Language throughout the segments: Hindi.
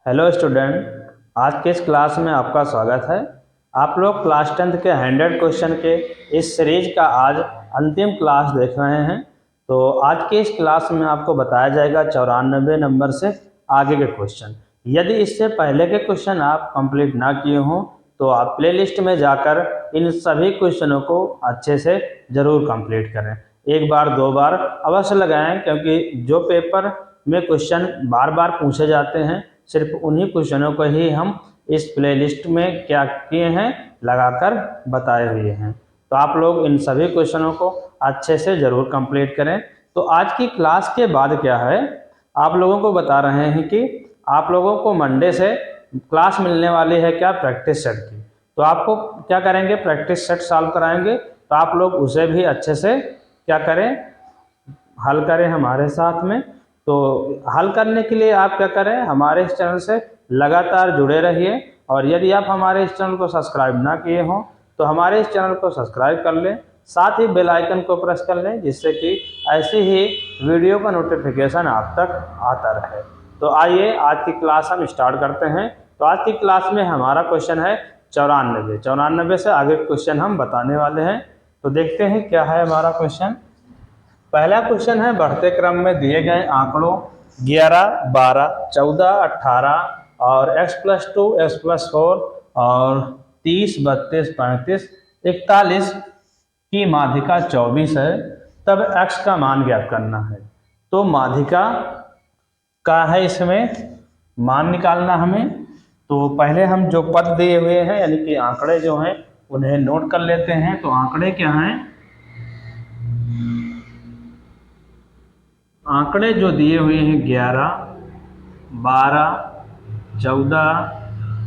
हेलो स्टूडेंट, आज के इस क्लास में आपका स्वागत है। आप लोग क्लास 10th के 100 क्वेश्चन के इस सीरीज का आज अंतिम क्लास देख रहे हैं। तो आज के इस क्लास में आपको बताया जाएगा 94 नंबर से आगे के क्वेश्चन। यदि इससे पहले के क्वेश्चन आप कंप्लीट ना किए हों तो आप प्लेलिस्ट में जाकर इन सभी क्वेश्चनों को अच्छे से ज़रूर कंप्लीट करें। एक बार दो बार अवश्य लगाएं, क्योंकि जो पेपर में क्वेश्चन बार बार पूछे जाते हैं सिर्फ उन्हीं क्वेश्चनों को ही हम इस प्लेलिस्ट में क्या किए हैं लगाकर बताए हुए हैं। तो आप लोग इन सभी क्वेश्चनों को अच्छे से ज़रूर कंप्लीट करें। तो आज की क्लास के बाद क्या है, आप लोगों को बता रहे हैं कि आप लोगों को मंडे से क्लास मिलने वाली है क्या, प्रैक्टिस सेट की। तो आपको क्या करेंगे, प्रैक्टिस सेट सॉल्व कराएंगे। तो आप लोग उसे भी अच्छे से क्या करें, हल करें हमारे साथ में। तो हल करने के लिए आप क्या करें, हमारे इस चैनल से लगातार जुड़े रहिए। और यदि आप हमारे इस चैनल को सब्सक्राइब ना किए हों तो हमारे इस चैनल को सब्सक्राइब कर लें, साथ ही बेल आइकन को प्रेस कर लें, जिससे कि ऐसी ही वीडियो का नोटिफिकेशन आप तक आता रहे। तो आइए आज की क्लास हम स्टार्ट करते हैं। तो आज की क्लास में हमारा क्वेश्चन है 94 से आगे क्वेश्चन हम बताने वाले हैं। तो देखते हैं क्या है हमारा क्वेश्चन। पहला क्वेश्चन है, बढ़ते क्रम में दिए गए आंकड़ों 11, 12, 14, 18 और x+2, x+4 और 30, 32, 35, 41 की माध्यिका 24 है, तब x का मान ज्ञात करना है। तो माध्यिका का है इसमें मान निकालना हमें। तो पहले हम जो पद दिए हुए हैं यानी कि आंकड़े जो हैं उन्हें नोट कर लेते हैं। तो आंकड़े क्या हैं, आंकड़े जो दिए हुए हैं 11, 12, 14,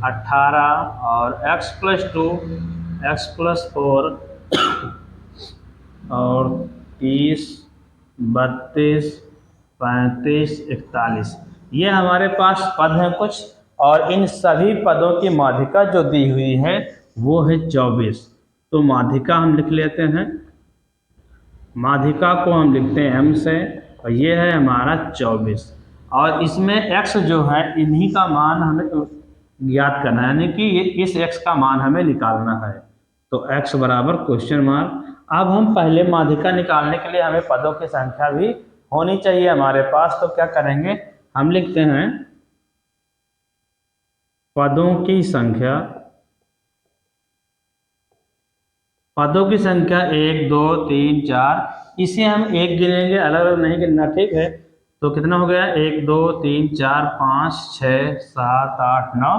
18 और x+2, x+4 और 30, 32, 35, 41, ये हमारे पास पद हैं कुछ। और इन सभी पदों की माध्यिका जो दी हुई है वो है 24। तो माध्यिका हम लिख लेते हैं, माध्यिका को हम लिखते हैं m से, और ये है हमारा 24। और इसमें x जो है इन्हीं का मान हमें ज्ञात करना है, यानी कि इस x का मान हमें निकालना है। तो x बराबर क्वेश्चन मार्क। अब हम पहले माध्यिका निकालने के लिए हमें पदों की संख्या भी होनी चाहिए हमारे पास। तो क्या करेंगे, हम लिखते हैं पदों की संख्या, पदों की संख्या 1, 2, 3, 4, इसे हम एक गिनेंगे, अलग अलग नहीं गिनना, ठीक है। तो कितना हो गया, 1, 2, 3, 4, 5, 6, 7, 8, 9,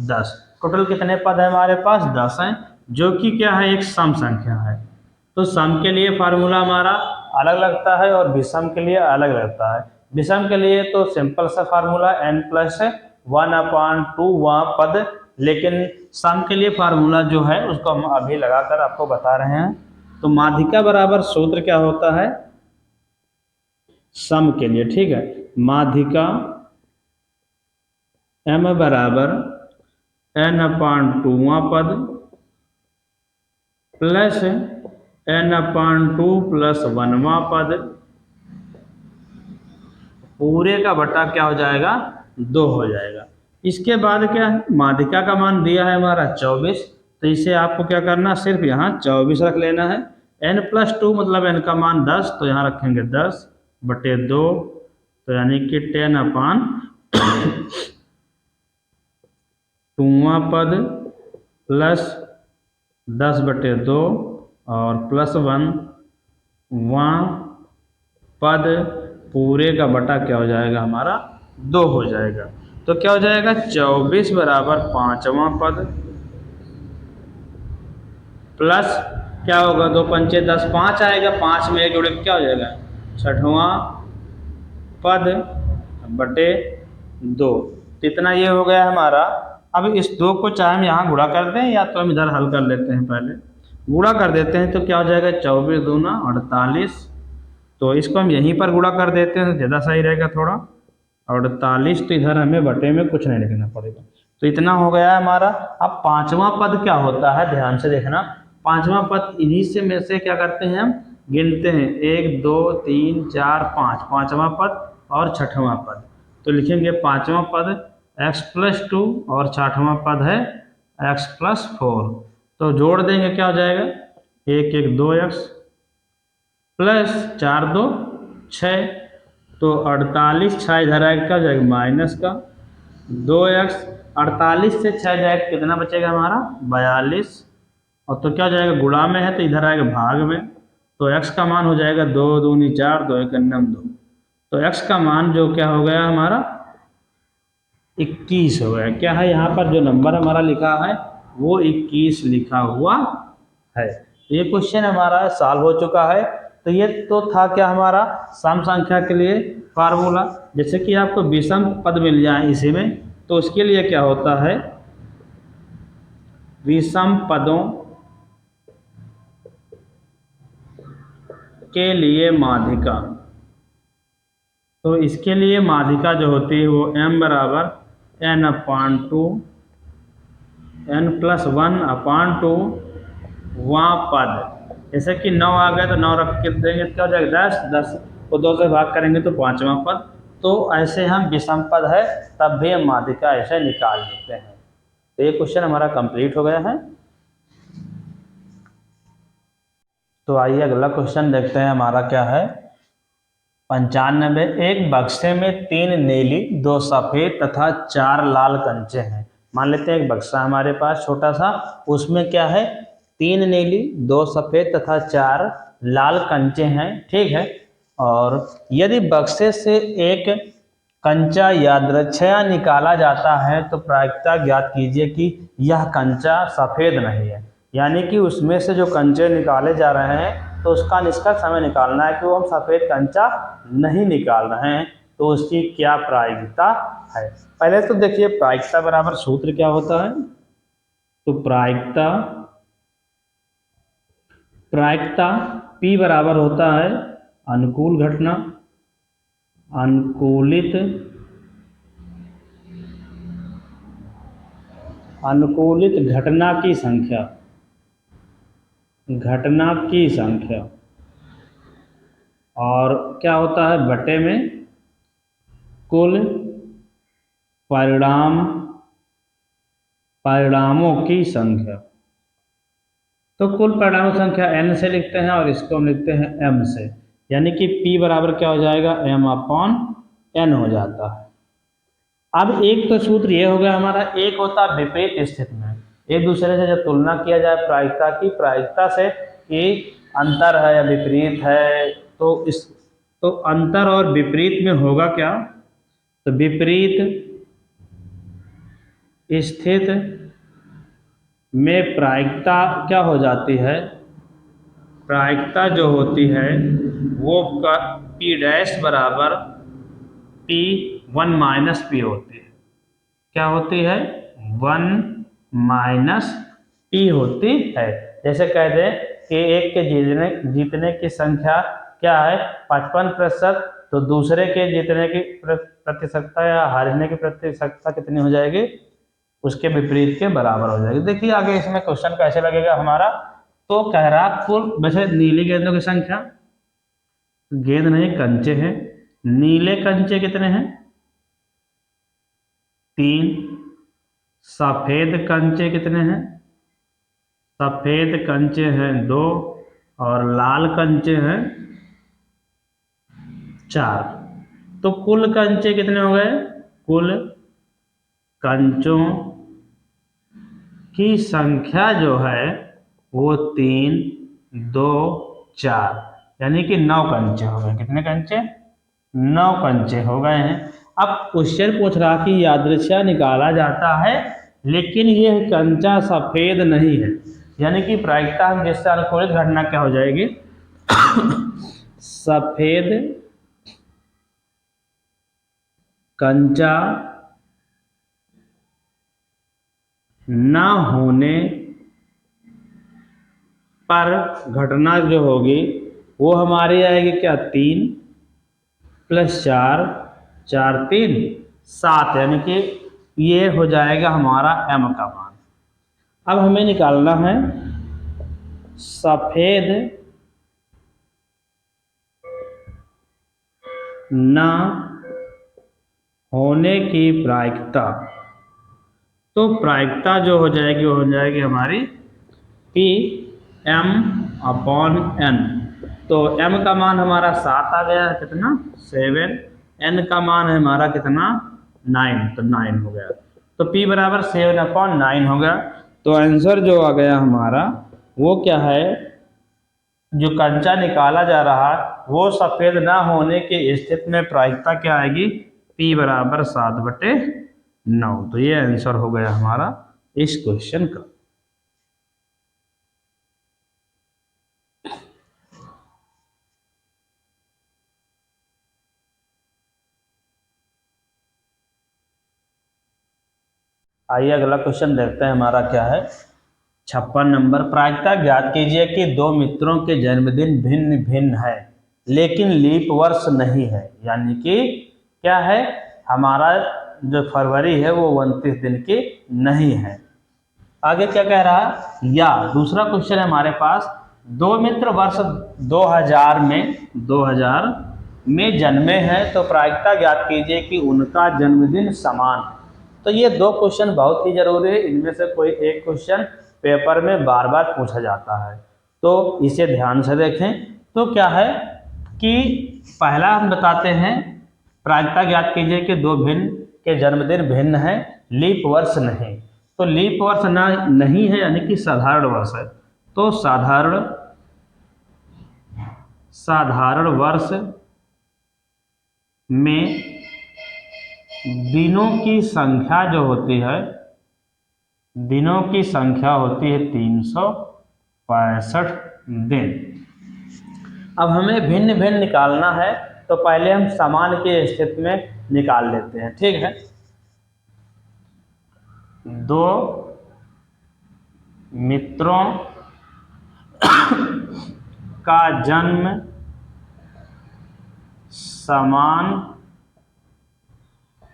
10। टोटल कितने पद है हमारे पास, 10 हैं, जो कि क्या है, एक सम संख्या है। तो सम के लिए फार्मूला हमारा अलग लगता है और विषम के लिए अलग लगता है। विषम के लिए तो सिंपल सा फार्मूला n+1/2 वहाँ पद, लेकिन सम के लिए फार्मूला जो है उसको हम अभी लगाकर आपको बता रहे हैं। तो माध्यिका बराबर सूत्र क्या होता है सम के लिए, ठीक है। माध्यिका m बराबर n/2वां पद प्लस n/2 + 1वां पद, पूरे का बटा क्या हो जाएगा, 2 हो जाएगा। इसके बाद क्या है, माध्यिका का मान दिया है हमारा 24। तो इसे आपको क्या करना, सिर्फ यहाँ 24 रख लेना है। n+2 मतलब n का मान 10, तो यहाँ रखेंगे 10/2, तो यानी कि 10/2वां पद प्लस 10/2 और +1वां पद, पूरे का बटा क्या हो जाएगा हमारा, 2 हो जाएगा। तो क्या हो जाएगा, 24 बराबर 5वां पद प्लस क्या होगा, 2 पंचे 10, 5 आएगा, 5 में 1 जोड़े क्या हो जाएगा, 6वां पद बटे 2। तो इतना ये हो गया हमारा। अब इस 2 को चाहे हम यहाँ गुणा कर दें या तो हम इधर हल कर लेते हैं, पहले गुणा कर देते हैं। तो क्या हो जाएगा, 24 दूना 48, तो इसको हम यहीं पर गुणा कर देते हैं, ज़्यादा सही रहेगा थोड़ा। 48, तो इधर हमें बटे में कुछ नहीं लिखना पड़ेगा। तो इतना हो गया हमारा। अब 5वां पद क्या होता है, ध्यान से देखना। 5वां पद इन्हीं से में से क्या करते हैं, हम गिनते हैं 1, 2, 3, 4, 5, 5वां पद और 6वां पद। तो लिखेंगे 5वां पद x+2 और छठवां पद है x+4। तो जोड़ देंगे क्या हो जाएगा, 1 1 2x प्लस 4 2 6। तो 48 6 इधर आएगा क्या हो जाएगा माइनस का 2x। 48 से 6 जाएगा कितना बचेगा हमारा 42। और तो क्या हो जाएगा गुणा में है तो इधर आएगा भाग में। तो x का मान हो जाएगा 2 दूनी 4 2 1 2। तो x का मान जो क्या हो गया हमारा 21 हो गया। क्या है यहाँ पर जो नंबर हमारा लिखा है वो 21 लिखा हुआ है। ये क्वेश्चन हमारा सॉल्व हो चुका है। तो ये तो था क्या हमारा सम संख्या के लिए फार्मूला। जैसे कि आपको विषम पद मिल जाए इसी में, तो उसके लिए क्या होता है, विषम पदों के लिए माध्यिका। तो इसके लिए माध्यिका जो होती है वो m बराबर n/2 n+1/2 वहाँ पद। जैसे कि 9 आ गया तो 9 रख के देंगे तो क्या हो जाएगा 10 10 को 2 से भाग करेंगे तो 5वां पद। तो ऐसे हम विषम पद है तब भी हम माध्यिका ऐसे निकाल लेते हैं। तो ये क्वेश्चन हमारा कंप्लीट हो गया है। तो आइए अगला क्वेश्चन देखते हैं हमारा क्या है। 95 एक बक्से में 3 नीली 2 सफ़ेद तथा 4 लाल कंचे हैं। मान लेते हैं एक बक्सा हमारे पास छोटा सा, उसमें क्या है 3 नीली 2 सफ़ेद तथा 4 लाल कंचे हैं, ठीक है। और यदि बक्से से एक कंचा यादृच्छया निकाला जाता है तो प्रायिकता ज्ञात कीजिए कि यह कंचा सफ़ेद नहीं है। यानी कि उसमें से जो कंचे निकाले जा रहे हैं तो उसका निष्कर्ष हमें निकालना है कि वो हम सफ़ेद कंचा नहीं निकाल रहे हैं, तो उसकी क्या प्रायिकता है। पहले तो देखिए प्रायिकता बराबर सूत्र क्या होता है। तो प्रायिकता P बराबर होता है अनुकूल घटना अनुकूलित घटना की संख्या और क्या होता है बटे में कुल परिणामों की संख्या। तो कुल परिणामों की संख्या n से लिखते हैं और इसको हम लिखते हैं m से, यानी कि P बराबर क्या हो जाएगा m/n हो जाता है। अब एक तो सूत्र ये हो गया हमारा, एक होता है विपरीत स्थिति में एक दूसरे से जब तुलना किया जाए प्रायिकता की, प्रायिकता से कि अंतर है या विपरीत है, तो अंतर और विपरीत में होगा क्या, तो विपरीत स्थिति में प्रायिकता क्या हो जाती है, प्रायिकता जो होती है वो P' बराबर P1 - P होती है। क्या होती है 1 - P होती है। जैसे कह दें कि एक के जीतने की संख्या क्या है 55%, तो दूसरे के जीतने की प्रतिशतता या हारने की प्रतिशतता कितनी हो जाएगी, उसके विपरीत के बराबर हो जाएगी। देखिए आगे इसमें क्वेश्चन कैसे लगेगा हमारा। तो कह रहा कुल वैसे नीली गेंदों की संख्या, गेंद नहीं कंचे हैं, नीले कंचे कितने हैं 3, सफेद कंचे कितने हैं, सफेद कंचे हैं 2 और लाल कंचे हैं 4। तो कुल कंचे कितने हो गए, कुल कंचों की संख्या जो है वो 3 2 4, यानी कि 9 कंचे हो गए। कितने कंचे 9 कंचे हो गए हैं। अब क्वेश्चन पूछ रहा कि यादृच्छया निकाला जाता है लेकिन ये कंचा सफेद नहीं है, यानी कि प्रायिकता हम जिससे अनुकूलित घटना क्या हो जाएगी सफेद कंचा ना होने पर घटना जो होगी वो हमारी आएगी क्या 3 + 4 4 3 7, यानी कि ये हो जाएगा हमारा m का मान। अब हमें निकालना है सफेद ना होने की प्रायिकता, तो प्रायिकता जो हो जाएगी वो हो जाएगी हमारी पी एम अपॉन एन। तो m का मान हमारा 7 आ गया, कितना 7, n का मान है हमारा कितना 9, तो 9 हो गया। तो p बराबर 7/9 हो गया। तो आंसर जो आ गया हमारा वो क्या है, जो कंचा निकाला जा रहा है वो सफ़ेद ना होने की स्थिति में प्रायिकता क्या आएगी, p बराबर 7/9। तो ये आंसर हो गया हमारा इस क्वेश्चन का। आइए अगला क्वेश्चन देखते हैं हमारा क्या है। 56 नंबर, प्रायिकता ज्ञात कीजिए कि दो मित्रों के जन्मदिन भिन्न भिन्न है लेकिन लीप वर्ष नहीं है। यानी कि क्या है, हमारा जो फरवरी है वो 29 दिन की नहीं है। आगे क्या कह रहा है, या दूसरा क्वेश्चन है हमारे पास, दो मित्र वर्ष 2000 में जन्मे हैं तो प्रायिकता ज्ञात कीजिए कि उनका जन्मदिन समान है। तो ये दो क्वेश्चन बहुत ही जरूरी है, इनमें से कोई एक क्वेश्चन पेपर में बार बार पूछा जाता है, तो इसे ध्यान से देखें। तो क्या है कि पहला हम बताते हैं, प्रायिकता ज्ञात कीजिए कि दो भिन्न के जन्मदिन भिन्न है, लीप वर्ष नहीं। तो लीप वर्ष ना नहीं है यानी कि साधारण वर्ष है। तो साधारण वर्ष में दिनों की संख्या जो होती है, दिनों की संख्या होती है 365 दिन। अब हमें भिन्न भिन्न निकालना है, तो पहले हम समान की स्थिति में निकाल लेते हैं, ठीक है। दो मित्रों का जन्म समान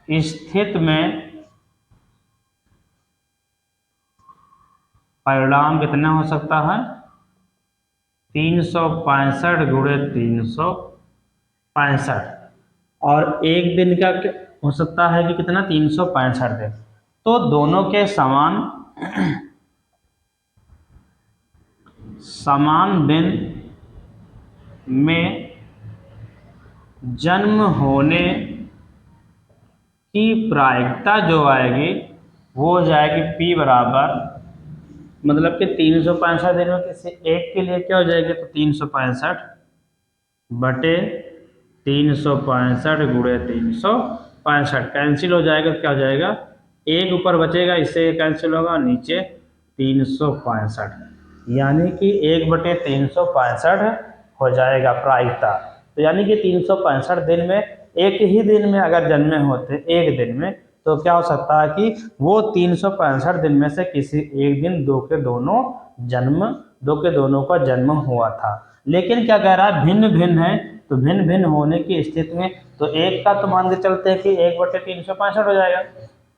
स्थिति में परिणाम कितना हो सकता है, 365 गुणे 365, और एक दिन का हो सकता है कि कितना 365 दिन। तो दोनों के समान दिन में जन्म होने की प्रायिकता जो आएगी वो हो जाएगी p बराबर, मतलब कि 365 दिन में किसी एक के लिए क्या हो जाएगी, तो 365/365 गुणे 365 कैंसिल हो जाएगा, क्या हो जाएगा, एक ऊपर बचेगा, इससे कैंसिल होगा, नीचे 365, यानी कि 1/365 हो जाएगा प्रायिकता। तो यानी कि 365 दिन में एक ही दिन में अगर जन्मे होते एक दिन में, तो क्या हो सकता है कि वो 365 दिन में से किसी एक दिन दो के दोनों का जन्म हुआ था। लेकिन क्या कह रहा है, भिन्न भिन्न है, तो भिन्न भिन्न होने की स्थिति में तो एक का तो मान के चलते हैं कि 1/365 हो जाएगा,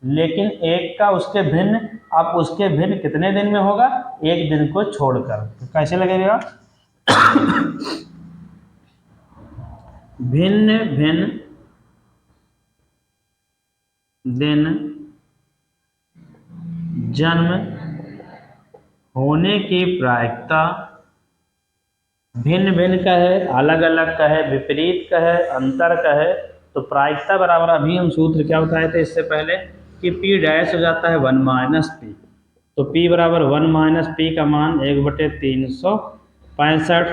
लेकिन एक का उसके भिन्न, अब उसके भिन्न कितने दिन में होगा, एक दिन को छोड़कर। तो कैसे लगेगा, भिन्न भिन्न दिन जन्म होने की प्रायिकता, भिन्न भिन्न का है, अलग अलग का है, विपरीत का है, अंतर का है। तो प्रायिकता बराबर, अभी हम सूत्र क्या बताए थे इससे पहले कि p डैश हो जाता है 1 - p। तो p बराबर 1 - p का मान 1/365,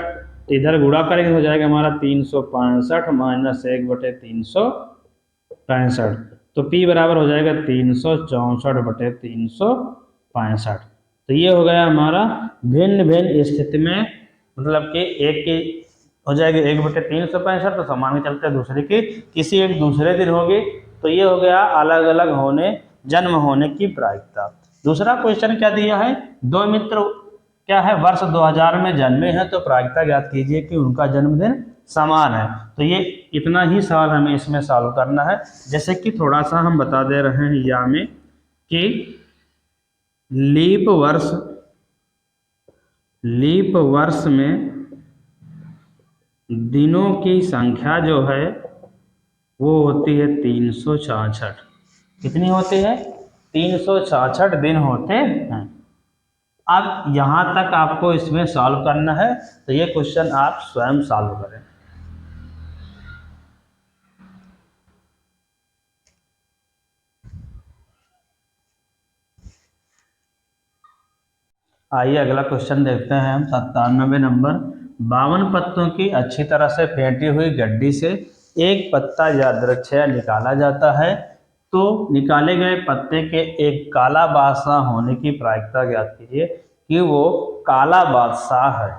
इधर गुणा करेंगे हो जाएगा हमारा 365 माइनस 1/365, तो p बराबर हो जाएगा 364/365। तो ये हो गया हमारा भिन्न भिन्न स्थिति में, मतलब कि एक की हो जाएगी 1/365, तो समान के चलते दूसरे की किसी एक दूसरे दिन होगी। तो ये हो गया अलग अलग जन्म होने की प्रायिकता। दूसरा क्वेश्चन क्या दिया है, दो मित्र क्या है वर्ष 2000 में जन्मे हैं तो प्रायिकता ज्ञात कीजिए कि उनका जन्मदिन समान है। तो ये इतना ही सवाल हमें इसमें सॉल्व करना है। जैसे कि थोड़ा सा हम बता दे रहे हैं या में कि लीप वर्ष में दिनों की संख्या जो है वो होती है 366। कितनी होती है? 366 दिन होते हैं। अब यहाँ तक आपको इसमें सॉल्व करना है, तो ये क्वेश्चन आप स्वयं सॉल्व करें। आइए अगला क्वेश्चन देखते हैं हम। 97 नंबर। 52 पत्तों की अच्छी तरह से फेंटी हुई गड्डी से एक पत्ता यादृच्छया निकाला जाता है, तो निकाले गए पत्ते के एक काला बादशाह होने की प्रायिकता ज्ञात कीजिए कि वो काला बादशाह है।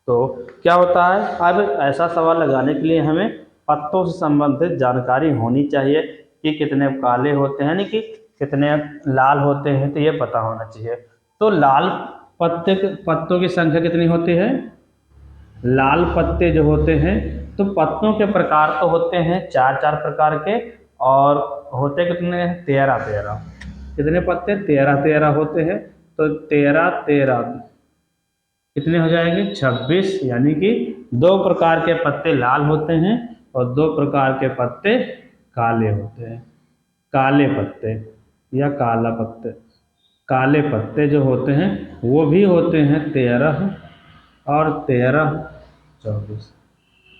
तो क्या होता है, अब ऐसा सवाल लगाने के लिए हमें पत्तों से संबंधित जानकारी होनी चाहिए कि कितने काले होते हैं, यानी कि कितने लाल होते हैं, तो ये पता होना चाहिए। तो लाल पत्तों की संख्या कितनी होती है? लाल पत्ते जो होते हैं, तो पत्तों के प्रकार तो होते हैं चार चार प्रकार के, और होते कितने? 13 कितने पत्ते? 13 होते हैं। तो 13 कितने हो जाएंगे? 26। यानी कि 2 प्रकार के पत्ते लाल होते हैं और 2 प्रकार के पत्ते काले होते हैं। काले पत्ते या काला पत्ते, काले पत्ते जो होते हैं वो भी होते हैं 13 और 13 24।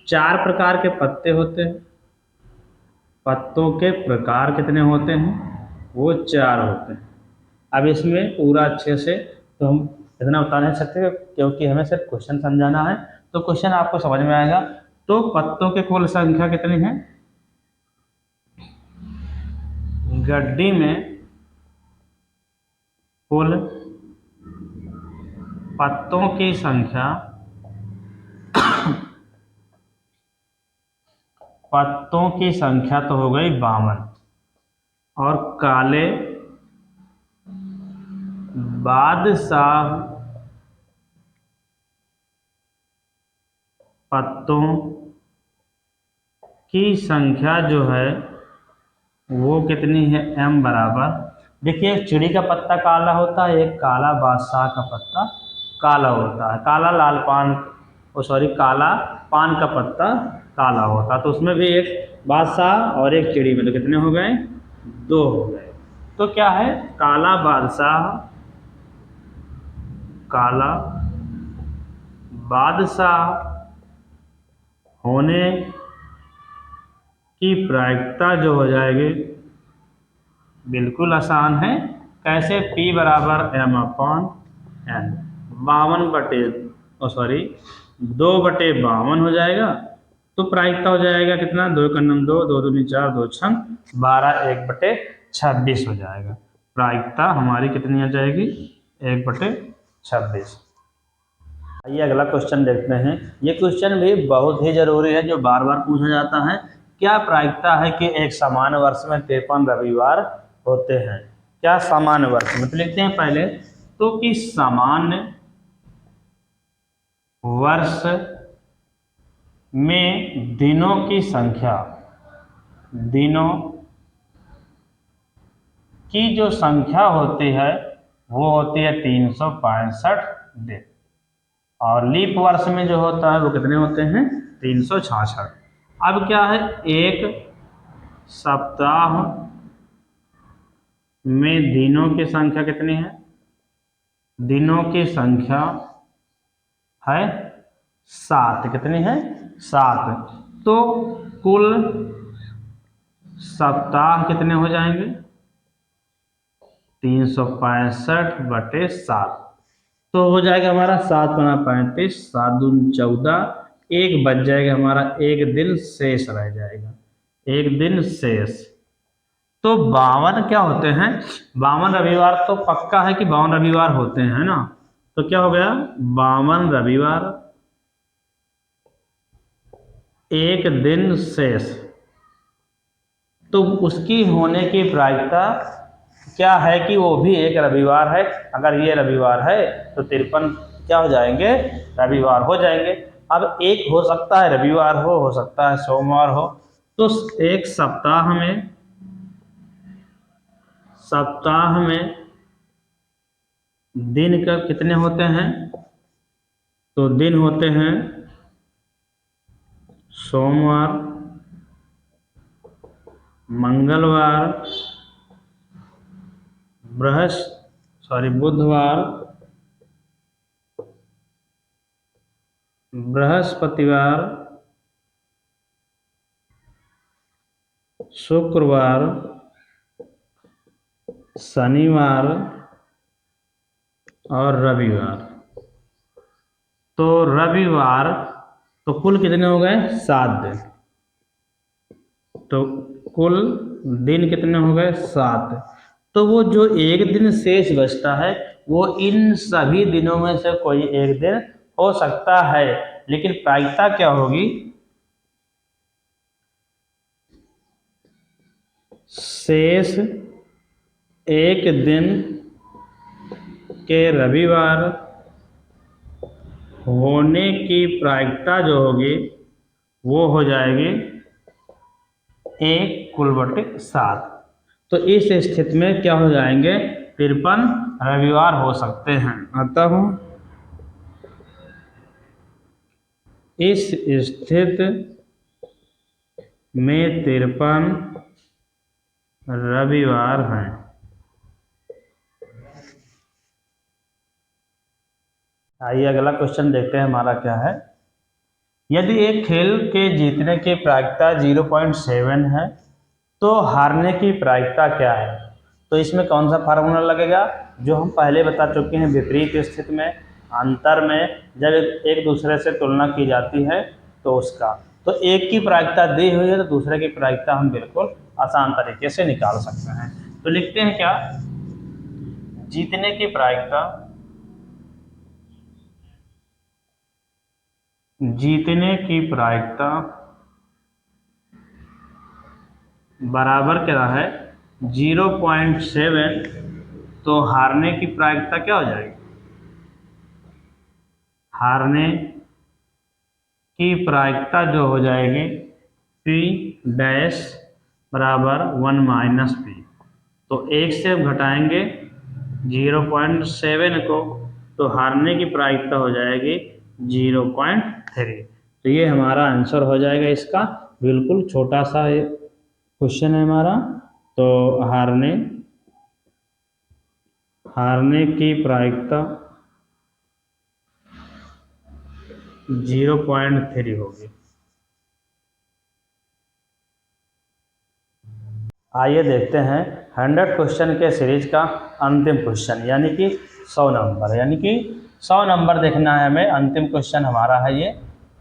4 प्रकार के पत्ते होते हैं। पत्तों के प्रकार कितने होते हैं? वो 4 होते हैं। अब इसमें पूरा अच्छे से तो हम इतना बता नहीं सकते क्योंकि हमें सिर्फ क्वेश्चन समझाना है, तो क्वेश्चन आपको समझ में आएगा। तो पत्तों की कुल संख्या कितनी है? गड्डी में कुल पत्तों की संख्या, पत्तों की संख्या तो हो गई 52, और काले बादशाह पत्तों की संख्या जो है वो कितनी है? m बराबर, देखिए एक चिड़ी का पत्ता काला होता है, एक काला बादशाह का पत्ता काला होता है। काला लाल पान, काला पान का पत्ता काला होता है, तो उसमें भी एक बादशाह और एक चिड़ी में तो कितने हो गए? 2 हो गए। तो क्या है? काला बादशाह, काला बादशाह होने की प्रायिकता जो हो जाएगी, बिल्कुल आसान है। कैसे? P बराबर m/n, 2/52 हो जाएगा। तो प्रायिकता हो जाएगा कितना? 2 × 2, 2 दूनी 4, 2 6 12, 1/26 हो जाएगा। प्रायिकता हमारी कितनी आ जाएगी? 1/26। आइए अगला क्वेश्चन देखते हैं। ये क्वेश्चन भी बहुत ही जरूरी है, जो बार बार पूछा जाता है। क्या प्रायिकता है कि एक सामान्य वर्ष में 53 रविवार होते हैं? क्या सामान्य वर्ष में? तो लिखते हैं पहले तो कि सामान्य वर्ष में दिनों की संख्या, दिनों की जो संख्या होती है वो होती है 365 दिन, और लीप वर्ष में जो होता है वो कितने होते हैं? 366। अब क्या है? एक सप्ताह में दिनों की संख्या कितनी है? दिनों की संख्या है 7। कितनी है? 7। तो कुल सप्ताह कितने हो जाएंगे? 365/7। तो हो जाएगा हमारा 7 × 35, 7 दूनी 14, एक बच जाएगा हमारा, एक दिन शेष रह जाएगा, एक दिन शेष। तो 52 क्या होते हैं? 52 रविवार तो पक्का है कि 52 रविवार होते हैं ना। तो क्या हो गया? 52 रविवार, एक दिन शेष। तो उसकी होने की प्रायिकता क्या है कि वो भी एक रविवार है। अगर ये रविवार है तो 53 क्या हो जाएंगे? रविवार हो जाएंगे। अब एक हो सकता है रविवार हो सकता है सोमवार हो। तो एक सप्ताह में दिन का कितने होते हैं? तो दिन होते हैं सोमवार, मंगलवार, बुधवार, बृहस्पतिवार, शुक्रवार, शनिवार और रविवार। तो रविवार तो कुल कितने हो गए? 7 दिन। तो कुल दिन कितने हो गए? 7। तो वो जो एक दिन शेष बचता है वो इन सभी दिनों में से कोई एक दिन हो सकता है, लेकिन प्रायिकता क्या होगी? शेष एक दिन के रविवार होने की प्रायिकता जो होगी वो हो जाएगी 1/7। तो इस स्थिति में क्या हो जाएंगे? 53 रविवार हो सकते हैं। अतः इस स्थिति में 53 रविवार हैं। आइए अगला क्वेश्चन देखते हैं हमारा क्या है। यदि एक खेल के जीतने की प्रायिकता 0.7 है तो हारने की प्रायिकता क्या है? तो इसमें कौन सा फार्मूला लगेगा? जो हम पहले बता चुके हैं, विपरीत स्थिति में, अंतर में, जब एक दूसरे से तुलना की जाती है तो उसका। तो एक की प्रायिकता दी हुई है तो दूसरे की प्रायिकता हम बिल्कुल आसान तरीके से निकाल सकते हैं। तो लिखते हैं क्या? जीतने की प्रायिकता, जीतने की प्रायिकता बराबर क्या है? 0.7। तो हारने की प्रायिकता क्या हो जाएगी? हारने की प्रायिकता जो हो जाएगी P डैश बराबर 1 - P। तो 1 से हम घटाएंगे 0.7 को, तो हारने की प्रायिकता हो जाएगी 0.3। तो ये हमारा आंसर हो जाएगा इसका। बिल्कुल छोटा सा क्वेश्चन है हमारा। तो हारने की प्रायिकता 0.3 होगी। आइए देखते हैं 100 क्वेश्चन के सीरीज का अंतिम क्वेश्चन, यानी कि 100 नंबर देखना है हमें। अंतिम क्वेश्चन हमारा है ये।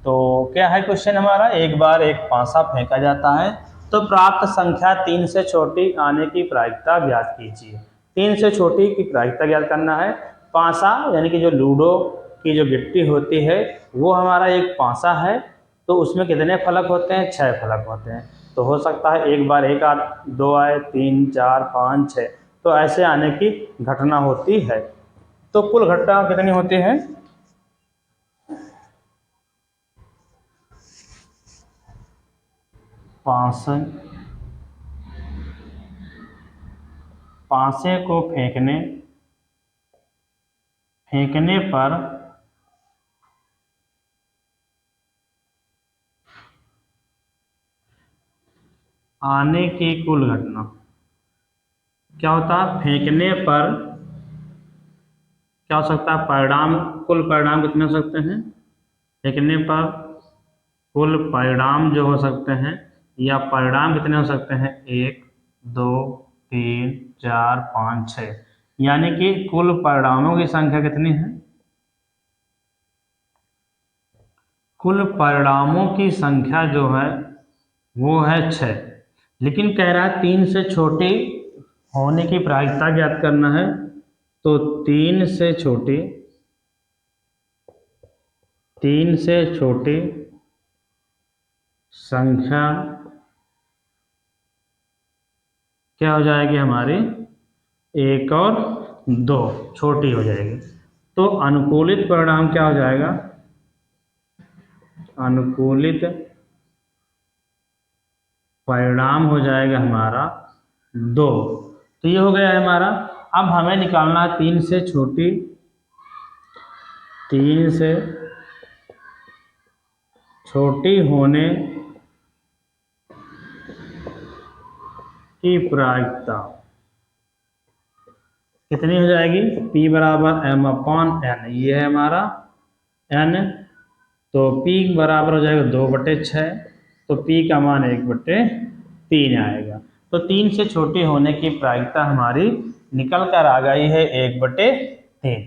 तो क्या है क्वेश्चन हमारा? एक बार एक पासा फेंका जाता है तो प्राप्त संख्या 3 से छोटी आने की प्रायिकता ज्ञात कीजिए। 3 से छोटी की प्रायिकता ज्ञात करना है। पासा यानी कि जो लूडो की जो गिट्टी होती है वो हमारा एक पासा है। तो उसमें कितने फलक होते हैं? 6 फलक होते हैं। तो हो सकता है एक बार 1 2 आए, 3 4 5 6, तो ऐसे आने की घटना होती है। तो कुल घटना कितनी होती है? 65। पासे को फेंकने पर आने की कुल घटना क्या होता है? फेंकने पर क्या हो सकता है? परिणाम, कुल परिणाम कितने हो सकते हैं? फेंकने पर कुल परिणाम जो हो सकते हैं, या परिणाम कितने हो सकते हैं? 1 2 3 4 5 6, यानी कि कुल परिणामों की संख्या कितनी है? कुल परिणामों की संख्या जो है वो है 6। लेकिन कह रहा है 3 से छोटी होने की प्रायिकता ज्ञात करना है। तो 3 से छोटी संख्या क्या हो जाएगी हमारी? 1 और 2 छोटी हो जाएगी। तो अनुकूलित परिणाम क्या हो जाएगा? अनुकूलित परिणाम हो जाएगा हमारा 2। तो ये हो गया है हमारा। अब हमें निकालना है 3 से छोटी होने की प्रायिकता कितनी हो जाएगी? P बराबर m/n, ये है हमारा n, तो P बराबर हो जाएगा 2/6, तो P का मान 1/3 आएगा। तो 3 से छोटी होने की प्रायिकता हमारी निकल कर आ गई है 1/3।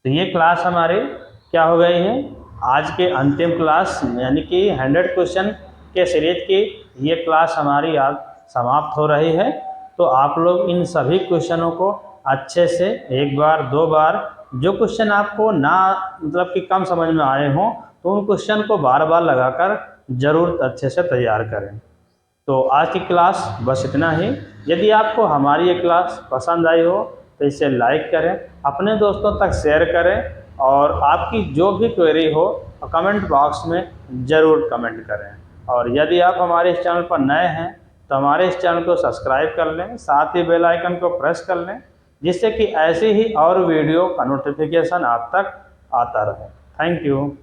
तो ये क्लास हमारी क्या हो गई है? आज के अंतिम क्लास यानी कि 100 क्वेश्चन के सीरीज की ये क्लास हमारी आज समाप्त हो रही है। तो आप लोग इन सभी क्वेश्चनों को अच्छे से एक बार 2 बार, जो क्वेश्चन आपको ना मतलब कि कम समझ में आए हों तो उन क्वेश्चन को बार बार लगाकर ज़रूर अच्छे से तैयार करें। तो आज की क्लास बस इतना ही। यदि आपको हमारी ये क्लास पसंद आई हो तो इसे लाइक करें, अपने दोस्तों तक शेयर करें, और आपकी जो भी क्वेरी हो कमेंट बॉक्स में ज़रूर कमेंट करें। और यदि आप हमारे इस चैनल पर नए हैं तो हमारे इस चैनल को सब्सक्राइब कर लें, साथ ही बेल आइकन को प्रेस कर लें, जिससे कि ऐसे ही और वीडियो का नोटिफिकेशन आप तक आता रहे। Thank you.